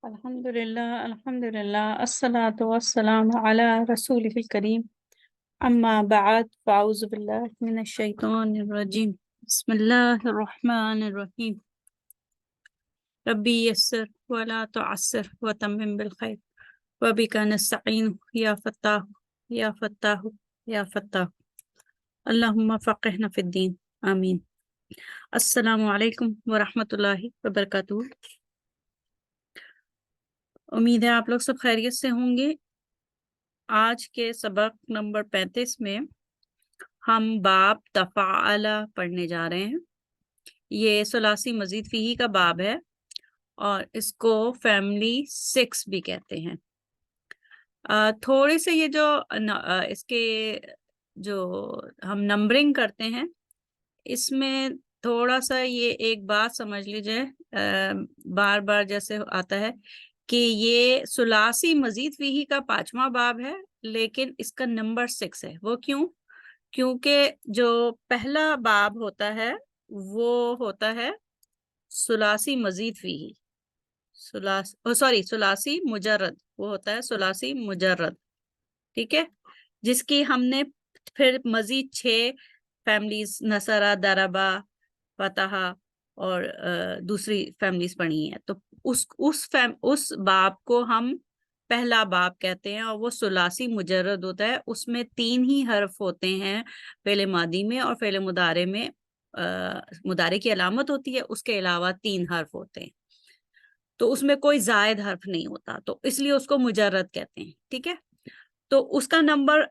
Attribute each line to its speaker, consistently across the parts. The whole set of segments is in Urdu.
Speaker 1: الحمدللہ الصلاۃ والسلام علی رسول الکریم اما بعد فاعوذ باللہ من الشیطان الرجیم بسم اللہ الرحمن الرحیم ربی یسر ولا تعسر وتمم بالخیر وبک نستعین یا فتاح یا فتاح یا فتاح اللہم فقہنا فی الدین آمین۔ السلام علیکم ورحمۃ اللہ وبرکاتہ۔ امید ہے آپ لوگ سب خیریت سے ہوں گے۔ آج کے سبق نمبر 35 میں ہم باب تفاعل پڑھنے جا رہے ہیں۔ یہ ثلاثی مزید فیہی کا باب ہے اور اس کو فیملی 6 بھی کہتے ہیں۔ تھوڑے سے یہ جو اس کے جو ہم نمبرنگ کرتے ہیں اس میں تھوڑا سا یہ ایک بات سمجھ لیجئے، بار بار جیسے آتا ہے کہ یہ ثلاثی مزید فیہی کا 5واں باب ہے، لیکن اس کا نمبر 6 ہے۔ وہ کیوں؟ کیونکہ جو پہلا باب ہوتا ہے وہ ہوتا ہے ثلاثی مزید فیہی، ثلاثی مجرد، وہ ہوتا ہے ثلاثی مجرد، ٹھیک ہے، جس کی ہم نے پھر مزید 6 فیملیز نصرہ، دربا، فتح اور دوسری فیملیز پڑھی ہیں۔ تو اس باب کو ہم پہلا باب کہتے ہیں اور وہ ثلاثی مجرد ہوتا ہے۔ اس میں 3 ہی حرف ہوتے ہیں، فعل ماضی میں اور فعل مضارع میں مضارع کی علامت ہوتی ہے، اس کے علاوہ 3 حرف ہوتے ہیں، تو اس میں کوئی زائد حرف نہیں ہوتا، تو اس لیے اس کو مجرد کہتے ہیں، ٹھیک ہے۔ تو اس کا نمبر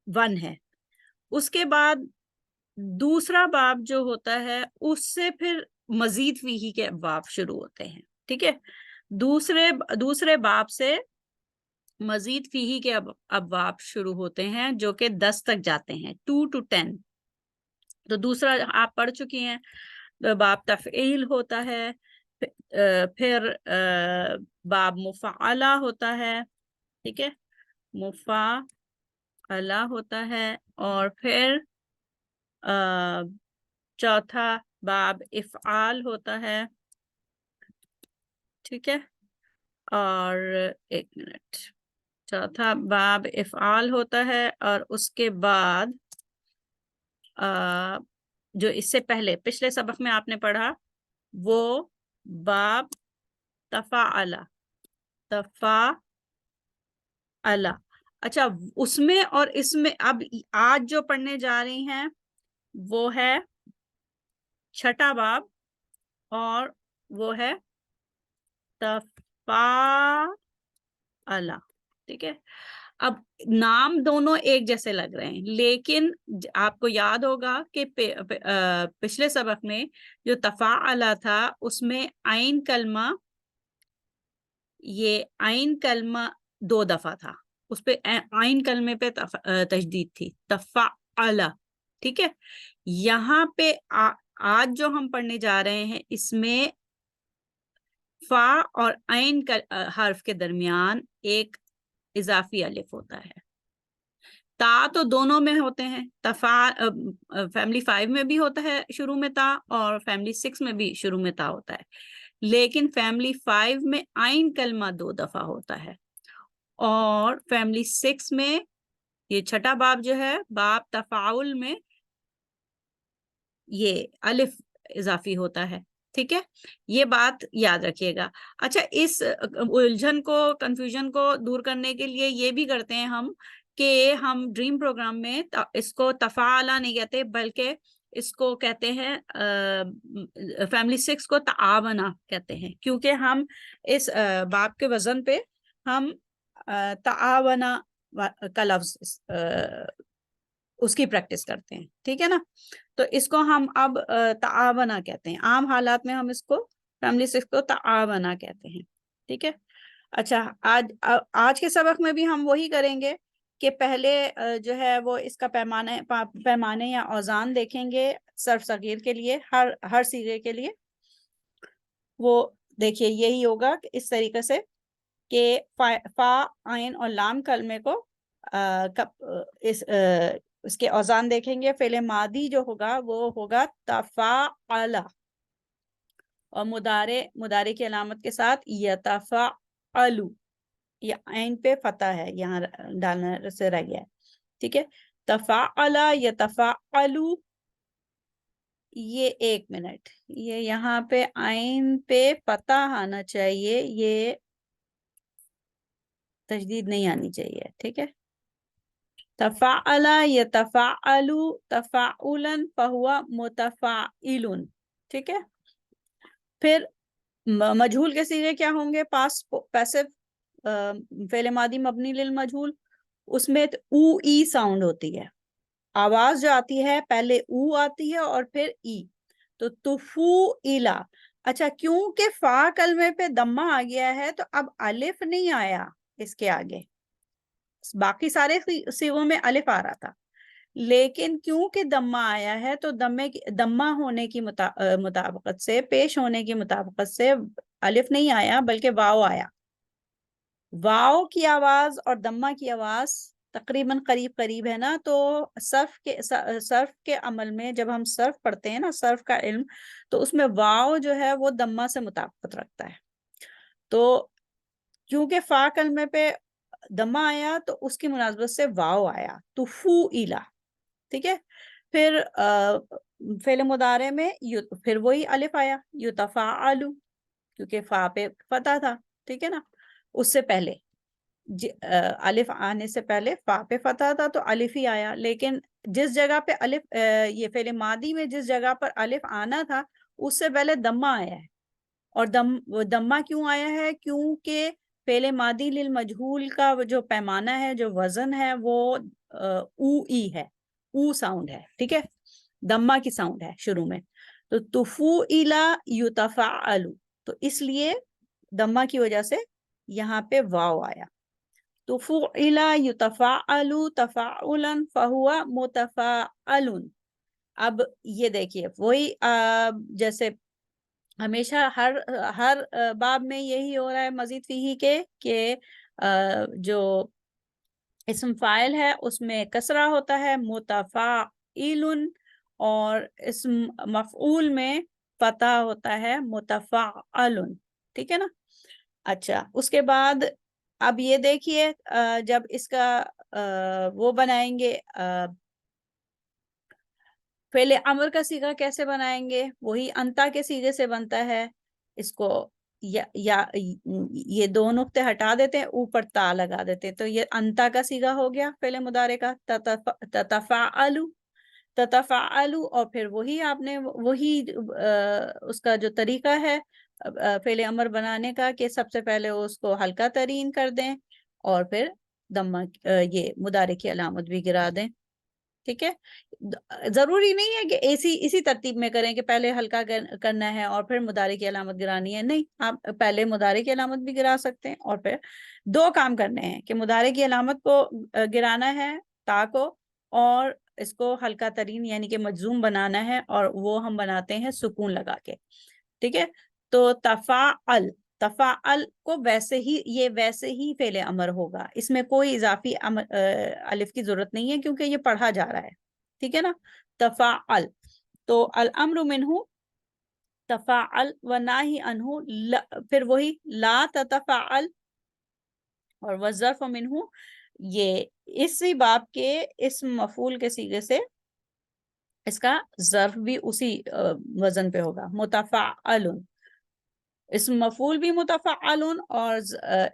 Speaker 1: 1 ہے۔ اس کے بعد دوسرا باب جو ہوتا ہے اس سے پھر مزید فیہی کے باب شروع ہوتے ہیں، ٹھیک ہے۔ دوسرے باب سے مزید فیہی کے ابواب شروع ہوتے ہیں جو کہ 10 تک جاتے ہیں، 2 to 10۔ تو دوسرا آپ پڑھ چکی ہیں، باب تفعیل ہوتا ہے، پھر باب مفعلہ ہوتا ہے، ٹھیک ہے، مفعلہ ہوتا ہے، اور پھر چوتھا باب افعال ہوتا ہے، ٹھیک ہے، اور ایک منٹ، چوتھا باب افعال ہوتا ہے، اور اس کے بعد جو اس سے پہلے پچھلے سبق میں آپ نے پڑھا وہ باب تفاعل۔ اچھا، اس میں اور اس میں اب آج جو پڑھنے جا رہی ہیں وہ ہے چھٹا باب، اور وہ ہے تفاعل، ٹھیک ہے۔ اب نام دونوں ایک جیسے لگ رہے ہیں، لیکن آپ کو یاد ہوگا کہ پچھلے سبق میں جو تفاعل تھا اس میں عین کلمہ، یہ عین کلمہ 2 دفعہ تھا، اس پہ عین کلمے پہ تشدید تھی، تفاعل، ٹھیک ہے۔ یہاں پہ آج جو ہم پڑھنے جا رہے ہیں اس میں فا اور عین حرف کے درمیان ایک اضافی الف ہوتا ہے۔ تا تو دونوں میں ہوتے ہیں، فیملی 5 میں بھی ہوتا ہے شروع میں تا، اور فیملی 6 میں بھی شروع میں تا ہوتا ہے، لیکن فیملی 5 میں عین کلمہ 2 دفعہ ہوتا ہے، اور فیملی 6 میں یہ چھٹا باب جو ہے باب تفاعل میں یہ الف اضافی ہوتا ہے، ٹھیک ہے۔ یہ بات یاد رکھیے گا۔ اچھا، اس الجھن کو، کنفیوژن کو دور کرنے کے لیے یہ بھی کرتے ہیں ہم کہ ہم ڈریم پروگرام میں اس کو تفاعلہ نہیں کہتے، بلکہ اس کو کہتے ہیں فیملی 6 کو تعاونہ کہتے ہیں، کیونکہ ہم اس باب کے وزن پہ ہم تعاونہ کا لفظ اس کی پریکٹس کرتے ہیں، ٹھیک ہے نا۔ تو اس کو ہم اب تعاونہ کہتے ہیں، عام حالات میں ہم اس کو فیملی 6 کو تعاونہ کہتے ہیں، ٹھیک ہے۔ اچھا، آج کے سبق میں بھی ہم وہی کریں گے کہ پہلے جو ہے وہ اس کا پیمانے یا اوزان دیکھیں گے صرف صغیر کے لیے، ہر صیغے کے لیے۔ وہ دیکھیے یہی ہوگا کہ اس طریقے سے کہ فا، عین اور لام کلمے کو اس کے اوزان دیکھیں گے۔ فعل ماضی جو ہوگا وہ ہوگا تفاعل، اور مدارے کی علامت کے ساتھ یتفعلو، یہ عین پہ فتح ہے، یہاں ڈالنا سے رہ گیا ہے، ٹھیک ہے. تفعل یتفعلو، یہ 1 منٹ، یہ یہاں پہ عین پہ فتح آنا چاہیے، یہ تشدید نہیں آنی چاہیے، ٹھیک ہے. تفعل یتفعل تفعلا فہو متفعل، ٹھیک ہے. پھر مجہول کے صیغے کیا ہوں گے؟ پیسو فعل ماضی مبنی للمجہول، اس میں او ای ساؤنڈ ہوتی ہے، آواز جو آتی ہے پہلے او آتی ہے اور پھر ای، تو تفوئلا. اچھا، کیونکہ فا کلمے پہ دمہ آ گیا ہے تو اب الف نہیں آیا اس کے آگے، باقی سارے صیغوں میں الف آ رہا تھا، لیکن کیونکہ دمہ آیا ہے تو دمہ ہونے کی مطابقت سے، پیش ہونے کی مطابقت سے الف نہیں آیا بلکہ واو آیا. واو کی آواز اور دمہ کی آواز تقریباً قریب ہے نا، تو صرف کے عمل میں جب ہم صرف پڑھتے ہیں نا، صرف کا علم، تو اس میں واو جو ہے وہ دمہ سے مطابقت رکھتا ہے. تو کیونکہ فا کلمے پہ دمہ آیا تو اس کی مناسبت سے واو آیا، تفوئلا، ٹھیک ہے. پھر فعل مضارع میں پھر وہی الف آیا، یتفعلو، کیونکہ فا پہ فتح تھا، ٹھیک ہے نا. اس سے پہلے الف آنے سے پہلے فا پہ فتح تھا تو الف ہی آیا، لیکن جس جگہ پہ الف، یہ فعل ماضی میں جس جگہ پر الف آنا تھا اس سے پہلے دمہ آیا ہے. اور دمہ کیوں آیا ہے؟ کیونکہ فعل ماضی للمجہول کا جو پیمانہ ہے، جو وزن ہے، وہ او ای ہے، او ساؤنڈ ہے، ٹھیک ہے، دمہ کی ساؤنڈ ہے شروع میں. تو تفوئلا یتفعلو، تو اس لیے دمہ کی وجہ سے یہاں پہ واو آیا. تفعل یتفعل تفعلا فہو متفعل. اب یہ دیکھیے وہی جیسے ہمیشہ ہر باب میں یہی ہو رہا ہے مزید فیہی کے کہ جو اسم فاعل ہے اس میں کسرہ ہوتا ہے، متفاعل، اور اسم مفعول میں فتح ہوتا ہے، متفعل، ٹھیک ہے نا. اچھا، اس کے بعد اب یہ دیکھیے جب اس کا وہ بنائیں گے فعل امر کا صیغہ کیسے بنائیں گے؟ وہی انتا کے صیغے سے بنتا ہے. اس کو یا یہ 2 نقطے ہٹا دیتے ہیں، اوپر تا لگا دیتے ہیں، تو یہ انتا کا صیغہ ہو گیا فعل مضارع کا، تتفعلو. اور پھر وہی آپ نے وہی اس کا جو طریقہ ہے فعل امر بنانے کا کہ سب سے پہلے اس کو ہلکا ترین کر دیں اور پھر دمہ یہ مضارع کی علامت بھی گرا دیں، ٹھیک ہے. ضروری نہیں ہے کہ اسی ترتیب میں کریں کہ پہلے ہلکا کرنا ہے اور پھر مضارع کی علامت گرانی ہے، نہیں، آپ پہلے مضارع کی علامت بھی گرا سکتے ہیں اور پھر 2 کام کرنے ہیں کہ مضارع کی علامت کو گرانا ہے تا کو، اور اس کو ہلکا ترین یعنی کہ مجزوم بنانا ہے، اور وہ ہم بناتے ہیں سکون لگا کے، ٹھیک ہے. تو تفعل کو ویسے ہی فعل امر ہوگا، اس میں کوئی اضافی الف کی ضرورت نہیں ہے کیونکہ یہ پڑھا جا رہا ہے، ٹھیک ہے نا. تفعل، تو الامر منہ تفعل وناہی عنہ، پھر وہی لا تتفعل، اور والظرف منہ یہ اسی باب کے اسم مفعول کے صیغے سے اس کا ظرف بھی اسی وزن پہ ہوگا، متفعل، اسم مفعول بھی متفعل اور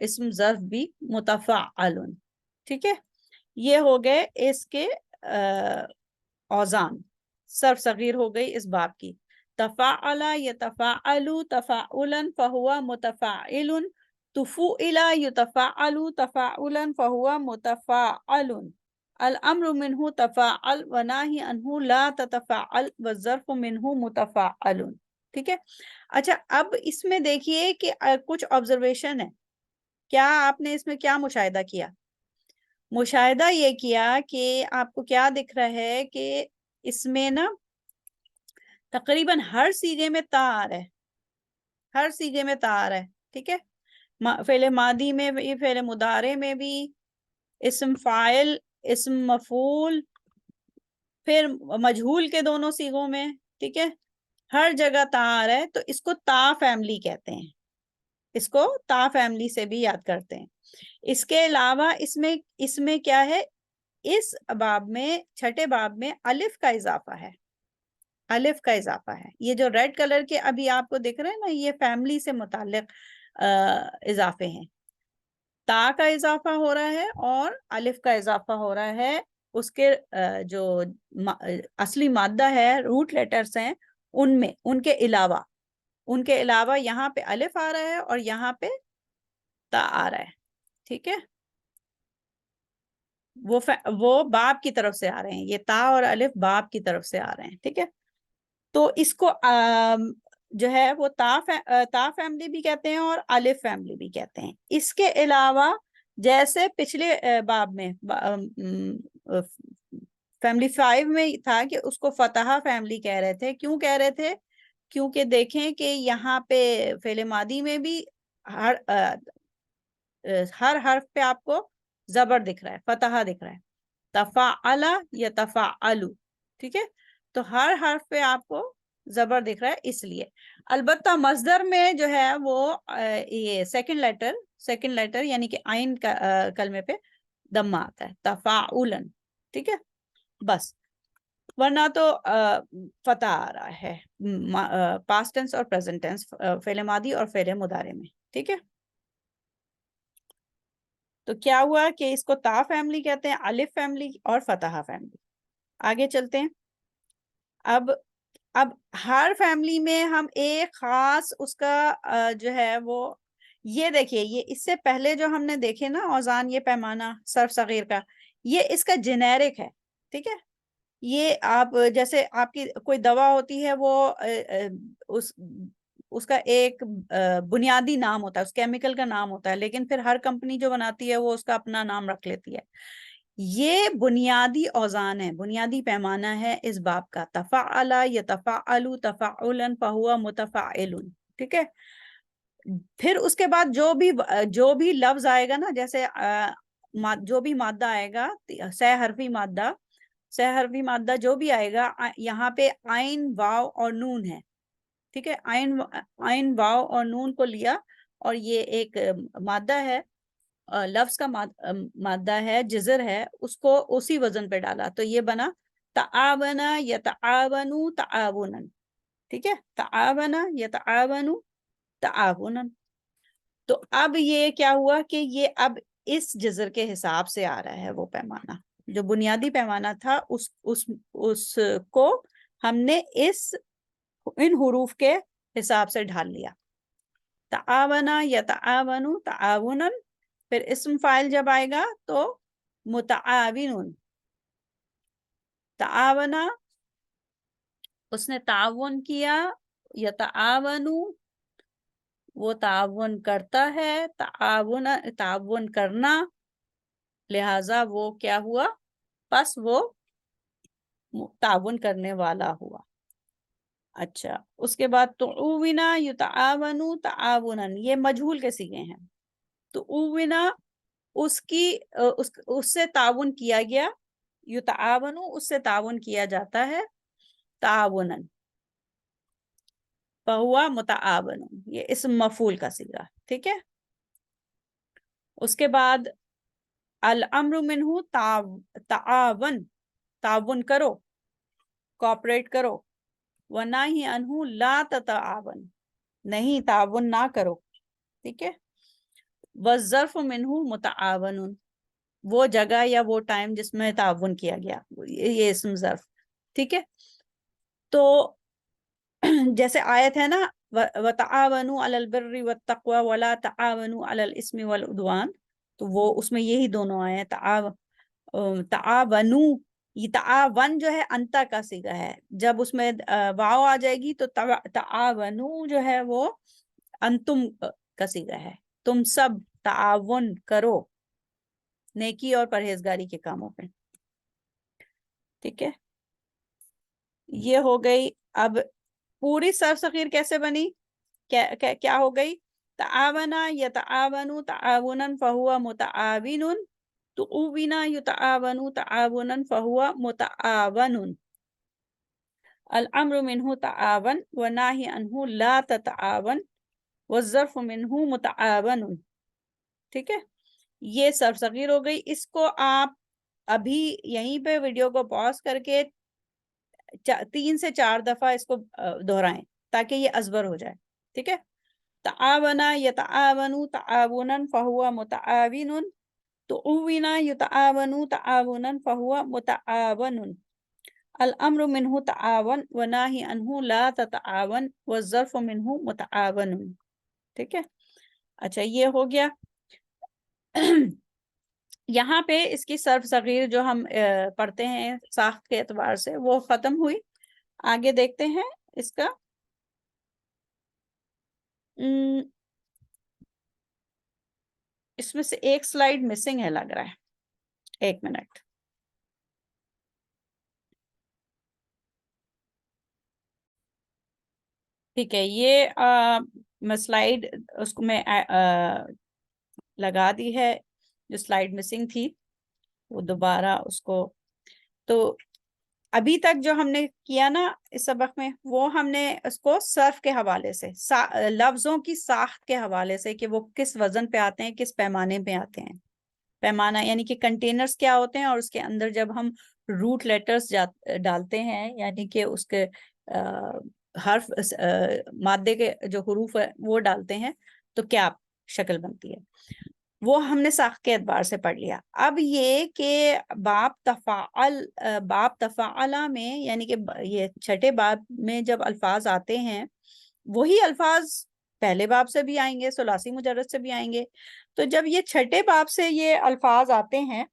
Speaker 1: اسم ظرف بھی متفعل، ٹھیک ہے. یہ ہو گئے اس کے اوزان، صرف صغیر ہو گئی اس باب کی. تفعل یتفعل تفعلا فہو متفعل، تفعل یتفعل تفعلا فہو متفعل، الامر منہ تفعل وناہی عنہ لا تتفعل والظرف منہ متفعل، ٹھیک ہے. اچھا، اب اس میں دیکھیے کہ کچھ آبزرویشن ہے. کیا آپ نے اس میں کیا مشاہدہ کیا؟ مشاہدہ یہ کیا کہ آپ کو کیا دکھ رہا ہے کہ اس میں نا تقریباً ہر صیغے میں تا آ رہا ہے، ہر صیغے میں تا آ رہا ہے، ٹھیک ہے. فعل ماضی میں بھی، فعل مضارع میں بھی، اسم فاعل، اسم مفعول، پھر مجہول کے دونوں صیغوں میں، ٹھیک ہے. ہر جگہ تا آ رہا ہے تو اس کو تا فیملی کہتے ہیں، اس کو تا فیملی سے بھی یاد کرتے ہیں۔ اس کے علاوہ اس میں کیا ہے، اس باب میں چھٹے باب میں الف کا اضافہ ہے، الف کا اضافہ ہے۔ یہ جو ریڈ کلر کے ابھی آپ کو دکھ رہے ہیں نا، یہ فیملی سے متعلق اضافے ہیں۔ تا کا اضافہ ہو رہا ہے اور الف کا اضافہ ہو رہا ہے، اس کے جو اصلی مادہ ہے، روٹ لیٹرز ہیں، ان میں ان کے علاوہ یہاں پہ الف آ رہا ہے اور یہاں پہ تا آ رہا ہے، ٹھیک ہے؟ وہ باب کی طرف سے آ رہے ہیں، یہ تا اور الف باب کی طرف سے آ رہے ہیں، ٹھیک ہے؟ تو اس کو جو ہے وہ تا فیملی بھی کہتے ہیں اور الف فیملی بھی کہتے ہیں۔ اس کے علاوہ جیسے پچھلے باب میں فیملی 5 میں تھا کہ اس کو فتح فیملی کہہ رہے تھے، کیوں کہہ رہے تھے؟ کیونکہ دیکھیں کہ یہاں پہ فعل ماضی میں بھی ہر حرف پہ آپ کو زبر دکھ رہا ہے، فتحہ دکھ رہا ہے، تفعل یا تفعلو، ٹھیک ہے؟ تو ہر حرف پہ آپ کو زبر دکھ رہا ہے، اس لیے۔ البتہ مصدر میں جو ہے وہ یہ سیکنڈ لیٹر یعنی کہ عین کلمے پہ دمہ آتا ہے، تفاعلن، ٹھیک ہے؟ بس، ورنہ تو فتح آ رہا ہے پاسٹ ٹینس اور پریزنٹ ٹینس، فعل ماضی اور فعل مضارع میں، ٹھیک ہے؟ تو کیا ہوا کہ اس کو تا فیملی کہتے ہیں، الف فیملی اور فتح فیملی۔ آگے چلتے ہیں۔ اب ہر فیملی میں ہم ایک خاص اس کا جو ہے وہ، یہ دیکھیے، یہ اس سے پہلے جو ہم نے دیکھے نا اوزان، یہ پیمانہ صرف صغیر کا، یہ اس کا جنیرک ہے، ٹھیک ہے؟ یہ آپ جیسے آپ کی کوئی دوا ہوتی ہے، وہ اس کا ایک بنیادی نام ہوتا ہے، اس کیمیکل کا نام ہوتا ہے، لیکن پھر ہر کمپنی جو بناتی ہے وہ اس کا اپنا نام رکھ لیتی ہے۔ یہ بنیادی اوزان ہے، بنیادی پیمانہ ہے اس باب کا، تفعل یتفعل تفعلا فہو متفعل، ٹھیک ہے؟ پھر اس کے بعد جو بھی لفظ آئے گا نا، جیسے جو بھی مادہ آئے گا، سہ حرفی مادہ جو بھی آئے گا، یہاں پہ عین، واو اور نون ہے، ٹھیک ہے؟ عین واو اور نون کو لیا اور یہ ایک مادہ ہے، لفظ کا مادہ ہے، جزر ہے، اس کو اسی وزن پہ ڈالا تو یہ بنا تعاونا یتعاونو تعاونا، ٹھیک ہے؟ تعاونا یتعاونو تعاونا۔ تو اب یہ کیا ہوا کہ یہ اب اس جزر کے حساب سے آ رہا ہے وہ پیمانہ، جو بنیادی پیمانہ تھا اس کو ہم نے ان حروف کے حساب سے ڈھال لیا۔ تعاونا یتعاونو تعاونا، پھر اسم فاعل جب آئے گا تو متعاون، تعاونا اس نے تعاون کیا، یتعاونو وہ تعاون کرتا ہے، تعاون کرنا، لہذا وہ کیا ہوا؟ پس وہ تعاون کرنے والا ہوا۔ اچھا، اس کے بعد تعاونا یتعاونو تعاونا، یہ مجہول کے صیغے ہیں۔ تعاونا اس سے تعاون کیا گیا، یتعاونو اس سے تعاون کیا جاتا ہے، تعاونا فہو متعاون، یہ اسم مفعول کا صیغہ، ٹھیک ہے؟ اس کے بعد الامر منہ تعاون، تعاون کرو، کوآپریٹ کرو، ونہی عنہ لا تتعاون، نہیں تعاون نہ کرو، ٹھیک ہے؟ والظرف منہ متعاون، وہ جگہ یا وہ ٹائم جس میں تعاون کیا گیا، یہ اسم ظرف، ٹھیک ہے؟ تو جیسے آیت ہے نا، وَتَعَاوَنُوا عَلَى الْبِرِّ وَالتَّقْوَى وَلَا تَعَاوَنُوا عَلَى الْإِثْمِ وَالْعُدْوَانِ، تو وہ اس میں یہی دونوں آئے ہیں، تعاونو، یہ تعاون جو ہے انتا کا صیغہ ہے، جب اس میں واو آ جائے گی تو تعاونو جو ہے وہ انتم کا صیغہ ہے، تم سب تعاون کرو نیکی اور پرہیزگاری کے کاموں پہ، ٹھیک ہے؟ یہ ہو گئی۔ اب پوری صرف صغیر کیسے بنی؟ کیا ہو گئی؟ تعاونا یتعاونو تعاونا فہو متعاون، تعاونا یتعاونو تعاونا فہو متعاون، الامر منہ تعاون وناہی عنہ لا تتعاون والظرف منہ متعاون. ٹھیک ہے، یہ صرف صغیر ہو گئی. اس کو آپ ابھی یہیں پہ ویڈیو کو پاز کر کے 3 سے 4 دفعہ اس کو دہرائیں تاکہ یہ ازبر ہو جائے. ٹھیک ہے، تعاونا یتعاون تعاونا فہو متعاون، تعاونا یتعاون تعاونا فہو متعاون. الامر منہ تعاون وناہی عنہ لا تتعاون والظرف منہ متعاون. ٹھیک ہے، اچھا یہ ہو گیا. یہاں پہ اس کی صرف صغیر جو ہم پڑھتے ہیں ساخت کے اعتبار سے وہ ختم ہوئی. آگے دیکھتے ہیں اس کا. اس میں سے ایک سلائیڈ مسنگ ہے لگ رہا ہے، 1 منٹ. ٹھیک ہے، یہ میں سلائیڈ اس کو میں لگا دی ہے، جو سلائیڈ مسنگ تھی وہ دوبارہ اس کو. تو ابھی تک جو ہم نے کیا نا اس سبق میں، وہ ہم نے اس کو صرف کے حوالے سے، لفظوں کی ساخت کے حوالے سے کہ وہ کس وزن پہ آتے ہیں، کس پیمانے پہ آتے ہیں. پیمانہ یعنی کہ کنٹینرز کیا ہوتے ہیں، اور اس کے اندر جب ہم روٹ لیٹرز ڈالتے ہیں، یعنی کہ اس کے حرف مادے کے جو حروف ہے وہ ڈالتے ہیں تو کیا شکل بنتی ہے. وہ ہم نے ساخت کے اعتبار سے پڑھ لیا. اب یہ کہ باب تفاعلہ میں، یعنی کہ یہ چھٹے باب میں جب الفاظ آتے ہیں، وہی الفاظ پہلے باب سے بھی آئیں گے، ثلاثی مجرد سے بھی آئیں گے. تو جب یہ چھٹے باب سے یہ الفاظ آتے ہیں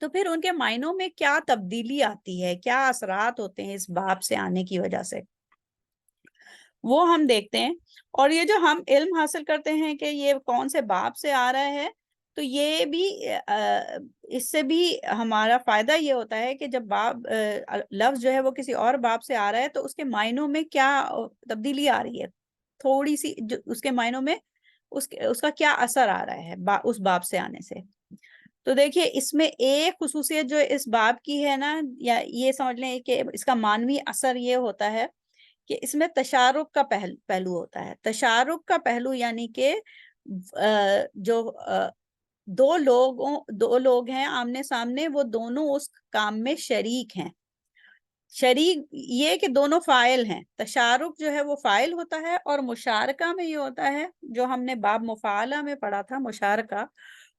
Speaker 1: تو پھر ان کے معنوں میں کیا تبدیلی آتی ہے، کیا اثرات ہوتے ہیں اس باب سے آنے کی وجہ سے، وہ ہم دیکھتے ہیں. اور یہ جو ہم علم حاصل کرتے ہیں کہ یہ کون سے باب سے آ رہا ہے، تو یہ بھی اس سے بھی ہمارا فائدہ یہ ہوتا ہے کہ جب باب لفظ جو ہے وہ کسی اور باب سے آ رہا ہے تو اس کے معنوں میں کیا تبدیلی آ رہی ہے، تھوڑی سی اس کے معنوں میں اس کا کیا اثر آ رہا ہے اس باب سے آنے سے. تو دیکھیے اس میں ایک خصوصیت جو اس باب کی ہے نا، یا یہ سمجھ لیں کہ اس کا معنوی اثر یہ ہوتا ہے کہ اس میں تشارک کا پہلو ہوتا ہے. تشارک کا پہلو یعنی کہ جو دو لوگ ہیں آمنے سامنے، وہ دونوں اس کام میں شریک ہیں. شریک یہ کہ دونوں فاعل ہیں. تشارک جو ہے وہ فاعل ہوتا ہے، اور مشارکہ میں یہ ہوتا ہے جو ہم نے باب مفاعلہ میں پڑھا تھا.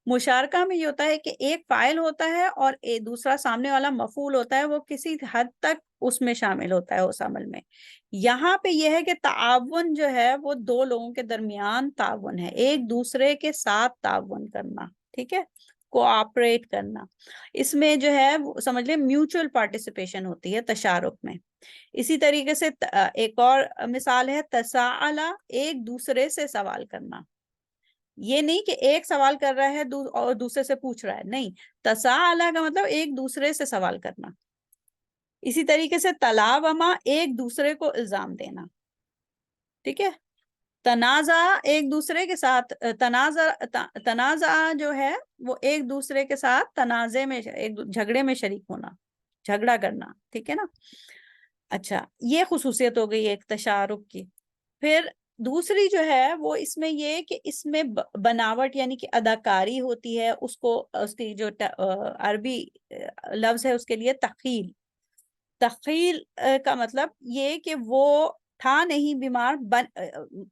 Speaker 1: مشارکہ میں یہ ہوتا ہے کہ ایک فاعل ہوتا ہے اور دوسرا سامنے والا مفعول ہوتا ہے، وہ کسی حد تک اس میں شامل ہوتا ہے اس عمل میں. یہاں پہ یہ ہے کہ تعاون جو ہے وہ دو لوگوں کے درمیان تعاون ہے، ایک دوسرے کے ساتھ تعاون کرنا. ٹھیک ہے، کوآپریٹ کرنا. اس میں جو ہے سمجھ لیں میوچل پارٹیسپیشن ہوتی ہے تشارک میں. اسی طریقے سے ایک اور مثال ہے تساءلہ، ایک دوسرے سے سوال کرنا. یہ نہیں کہ ایک سوال کر رہا ہے اور دوسرے سے پوچھ رہا ہے، نہیں، تساءلہ کا مطلب ایک دوسرے سے سوال کرنا. اسی طریقے سے تلاوما، ایک دوسرے کو الزام دینا. ٹھیک ہے، تنازع ایک دوسرے کے ساتھ، تنازع جو ہے وہ ایک دوسرے کے ساتھ تنازع میں، ایک جھگڑے میں شریک ہونا، جھگڑا کرنا. ٹھیک ہے نا. اچھا، یہ خصوصیت ہو گئی ایک تشارک کی. پھر دوسری جو ہے وہ اس میں یہ کہ اس میں بناوٹ یعنی کہ اداکاری ہوتی ہے. اس کی جو عربی لفظ ہے اس کے لیے تخیل. تخیل کا مطلب یہ کہ وہ تھا نہیں بیمار،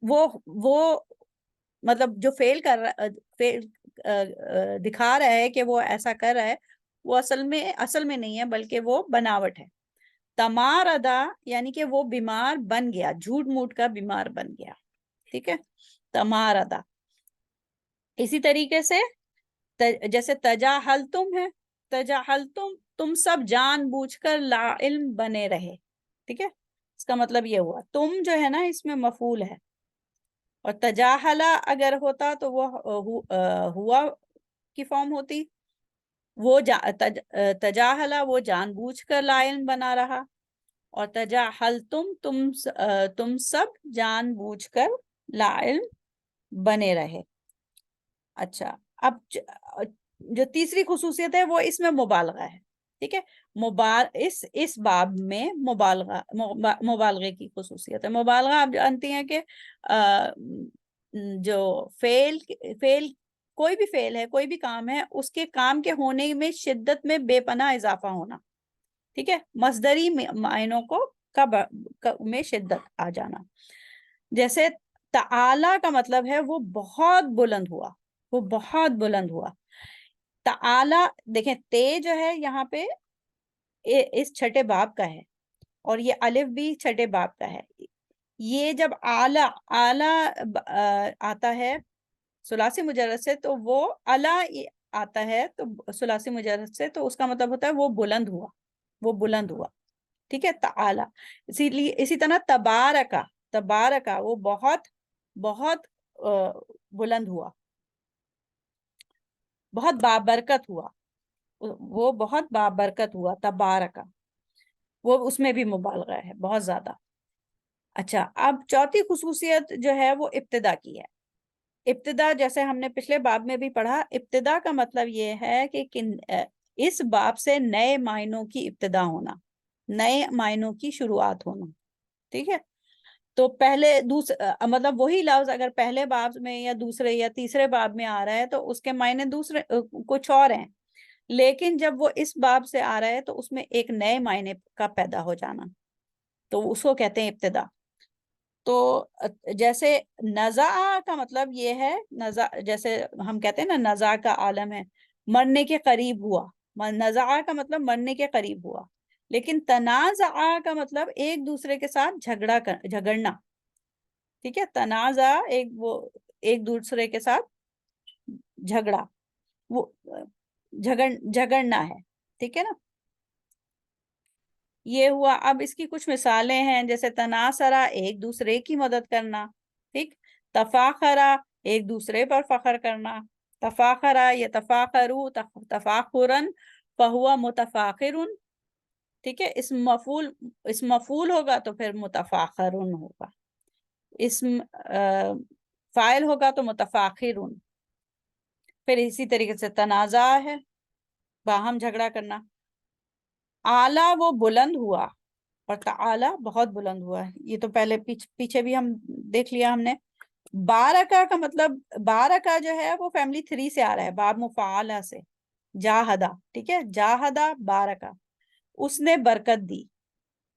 Speaker 1: وہ مطلب جو فیل کر رہا، دکھا رہا ہے کہ وہ ایسا کر رہا ہے، وہ اصل میں نہیں ہے بلکہ وہ بناوٹ ہے. تماردا یعنی کہ وہ بیمار بن گیا، جھوٹ موٹ کا بیمار بن گیا. ٹھیک ہے، تماردا. اسی طریقے سے جیسے تجاہلتم ہے، تجاہلتم تم سب جان بوجھ کر لا علم بنے رہے. ٹھیک ہے، اس کا مطلب یہ ہوا تم جو ہے نا اس میں مفعول ہے، اور تجاہلا اگر ہوتا تو وہ ہوا کی فارم ہوتی. وہ تجاہلا وہ جان بوجھ کر لا علم بنا رہا، اور تجاہلتم تم سب جان بوجھ کر لا علم بنے رہے. اچھا، اب جو تیسری خصوصیت ہے وہ اس میں مبالغہ ہے. ٹھیک ہے، اس باب میں مبالغے کی خصوصیت ہے. مبالغہ آپ جانتی ہیں کہ جو فعل کوئی بھی فعل ہے، کوئی بھی کام ہے، اس کے کام کے ہونے میں شدت میں بے پناہ اضافہ ہونا. ٹھیک ہے، مصدری معنوں میں شدت آ جانا. جیسے تعالی کا مطلب ہے وہ بہت بلند ہوا، وہ بہت بلند ہوا. تعالی دیکھیں، تے جو ہے یہاں پہ اس چھٹے باب کا ہے، اور یہ الف بھی چھٹے باب کا ہے. یہ جب اعلی آتا ہے ثلاثی مجرد سے، تو وہ اعلی آتا ہے تو ثلاثی مجرد سے، تو اس کا مطلب ہوتا ہے وہ بلند ہوا، وہ بلند ہوا. ٹھیک ہے، تعالی. اسی طرح تبارکا وہ بہت بہت بلند ہوا، بہت بابرکت ہوا، وہ بہت بابرکت ہوا. تبارکا وہ اس میں بھی مبالغہ ہے بہت زیادہ. اچھا، اب چوتھی خصوصیت جو ہے وہ ابتدا کی ہے. ابتدا جیسے ہم نے پچھلے باب میں بھی پڑھا، ابتدا کا مطلب یہ ہے کہ اس باب سے نئے معنوں کی ابتدا ہونا، نئے معنوں کی شروعات ہونا. ٹھیک ہے، تو پہلے مطلب وہی لفظ اگر پہلے باب میں یا دوسرے یا تیسرے باب میں آ رہا ہے تو اس کے معنی دوسرے کچھ اور ہیں، لیکن جب وہ اس باب سے آ رہا ہے تو اس میں ایک نئے معنی کا پیدا ہو جانا، تو اس کو کہتے ہیں ابتدا. تو جیسے نزع کا مطلب یہ ہے، جیسے ہم کہتے ہیں نا نزع کا عالم ہے، مرنے کے قریب ہوا. نزع کا مطلب مرنے کے قریب ہوا. لیکن تنازع کا مطلب ایک دوسرے کے ساتھ جھگڑنا. ٹھیک ہے، تنازع ایک دوسرے کے ساتھ جھگڑا، وہ جھگڑنا ہے. ٹھیک ہے نا، یہ ہوا. اب اس کی کچھ مثالیں ہیں، جیسے تناصرہ ایک دوسرے کی مدد کرنا. ٹھیک، تفاخرہ ایک دوسرے پر فخر کرنا. تفاخرہ یا تفاخرو تفاخرن فہوا متفاخرن. ٹھیک ہے، اس مفعول ہوگا تو پھر متفاخرن ہوگا، اسم فاعل ہوگا تو متفاخرن. پھر اسی طریقے سے تنازع ہے، باہم جھگڑا کرنا. اعلیٰ وہ بلند ہوا، اور تعالی بہت بلند ہوا ہے. یہ تو پہلے پیچھے بھی ہم دیکھ لیا ہم نے. بارکا کا مطلب، بارکا جو ہے وہ فیملی 3 سے آ رہا ہے، باب مفعالہ سے. جاہدہ، ٹھیک ہے، جاہدہ بارکا، اس نے برکت دی.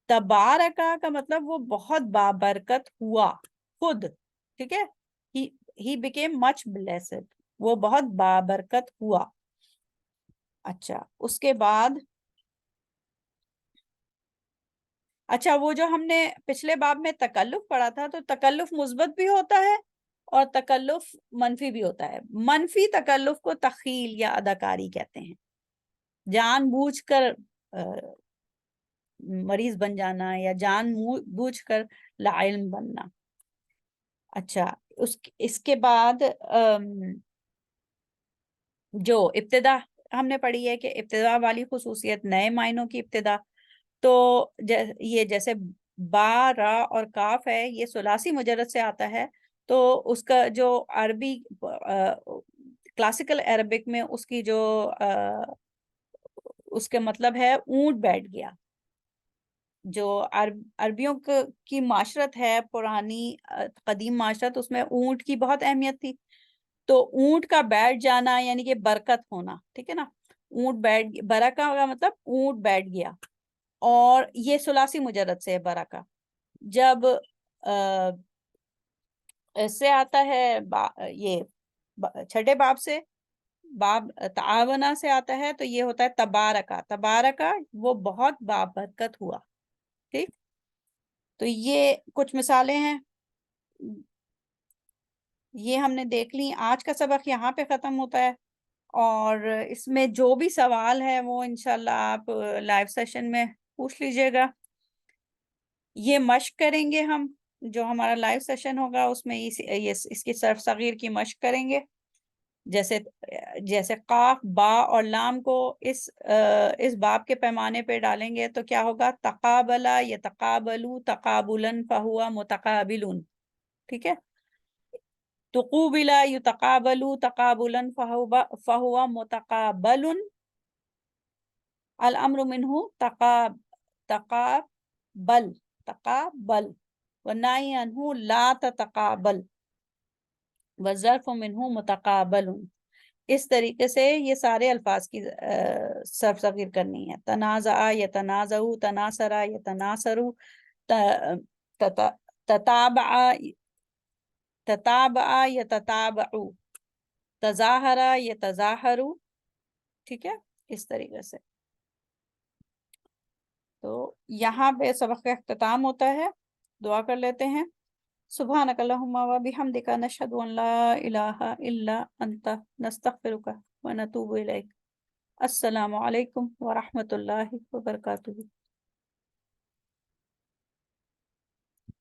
Speaker 1: تبارکا کا مطلب وہ بہت بابرکت ہوا خود. ٹھیک ہے، he became much blessed، وہ بہت بابرکت ہوا. اچھا، اس کے بعد اچھا، وہ جو ہم نے پچھلے باب میں تکلف پڑھا تھا، تو تکلف مثبت بھی ہوتا ہے اور تکلف منفی بھی ہوتا ہے. منفی تکلف کو تخیل یا اداکاری کہتے ہیں، جان بوجھ کر مریض بن جانا یا جان بوجھ کر لا علم بننا. اچھا، اس کے بعد جو ابتدا ہم نے پڑھی ہے کہ ابتدا والی خصوصیت نئے معنوں کی ابتدا. تو یہ جیسے با، را اور کاف ہے، یہ ثلاثی مجرد سے آتا ہے. تو اس کا جو عربی کلاسیکل عربک میں اس کی جو اس کے مطلب ہے اونٹ بیٹھ گیا. جو عربیوں کی معاشرت ہے، پرانی قدیم معاشرت، اس میں اونٹ کی بہت اہمیت تھی. تو اونٹ کا بیٹھ جانا یعنی کہ برکت ہونا. ٹھیک ہے نا، اونٹ برکہ کا مطلب اونٹ بیٹھ گیا. اور یہ ثلاثی مجرد سے ہے برکہ. جب اس سے آتا ہے یہ چھٹے باب سے، باب تعاونہ سے آتا ہے، تو یہ ہوتا ہے تبارکہ. تبارکہ وہ بہت بابرکت ہوا. ٹھیک، تو یہ کچھ مثالیں ہیں، یہ ہم نے دیکھ لی. آج کا سبق یہاں پہ ختم ہوتا ہے، اور اس میں جو بھی سوال ہے وہ انشاءاللہ آپ لائیو سیشن میں پوچھ لیجئے گا. یہ مشق کریں گے ہم، جو ہمارا لائیو سیشن ہوگا اس میں اس کی صرف صغیر کی مشق کریں گے. جیسے قاف، با اور لام کو اس باب کے پیمانے پہ ڈالیں گے تو کیا ہوگا؟ تقابلا یتقابلو تقابلن فہوا متقابلن. ٹھیک ہے، تقوبلا یتقابلو تقابلن فہوا متقابلن. الامر منه تقابل تقابل، والنهي عنه لا تتقابل، والظرف منه متقابل. اس طریقے سے یہ سارے الفاظ کی صرف صغیر کرنی ہے. تنازع یتنازع، تناصر یتناصر، تتابع تتابع یتتابع، تظاہر یتظاہر. ٹھیک ہے، اس طریقے سے. تو یہاں پہ سبق کا اختتام ہوتا ہے. دعا کر لیتے ہیں. سبحانک اللہم و بحمدک، نشہد ان لا الہ الا انت، نستغفرک و نتوب الیک. السلام علیکم ورحمۃ اللہ وبرکاتہ.